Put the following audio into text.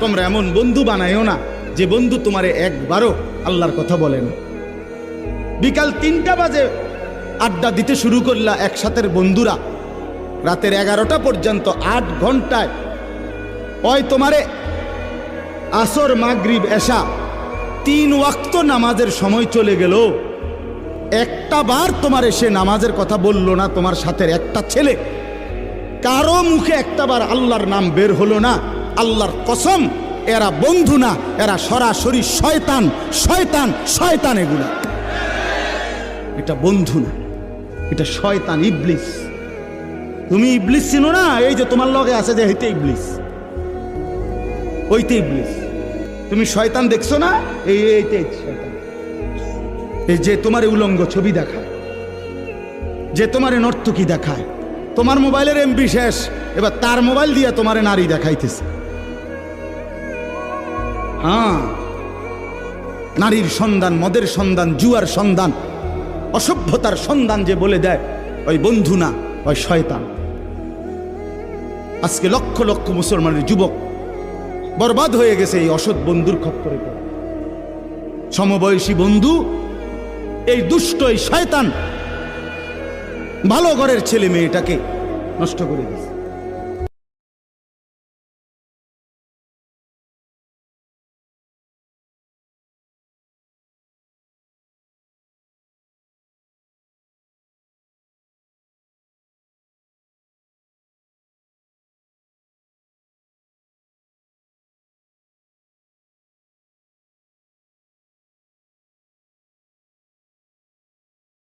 তোমরা এমন বন্ধু বানাইও না যে বন্ধু তোমারে একবারও আল্লাহর কথা বলে না। বিকাল ৩টা বাজে আড্ডা দিতে শুরু করলা একসাথের বন্ধুরা, রাতের 11টা পর্যন্ত 8 ঘন্টায় ওই তোমারে আসর মাগরিব এশা 3 ওয়াক্ত নামাজের সময় চলে গেল, একটা বার তোমার এসে নামাজের কথা বললো না। তোমার সাথে একটা ছেলে কারো মুখে একটাবার আল্লাহর নাম বের হলো না। আল্লাহর কসম, এরা বন্ধু না, এরা সরাসরি শয়তান। শয়তান শয়তান, এগুলা এটা বন্ধু না, এটা শয়তান, ইবলিস। তুমি ইবলিস চিনো না? এই যে তোমার লগে আছে যে হইতে ইবলিস, ওইতে ইবলিস। তুমি শয়তান দেখছো না? এইতে শয়তান। এই যে তোমার উলঙ্গ ছবি দেখায়, যে তোমারে নর্তকী দেখায়, তোমার মোবাইলের এমবি শেষ, এবার তার মোবাইল দিয়ে তোমারে নারী দেখাইতেছে। হ্যাঁ, নারীর সন্ধান, মদের সন্ধান, জুয়ার সন্ধান, অসভ্যতার সন্ধান যে বলে দেয়, ওই বন্ধু না, ওই শয়তান। আজকে লক্ষ লক্ষ মুসলমানের যুবক বরবাদ হয়ে গেছে এই অসৎ বন্ধুর খপ্পরে। সমবয়সী বন্ধু, এই দুষ্ট, এই শয়তান ভালো ঘরের ছেলে মেয়েটাকে নষ্ট করে দিয়েছে।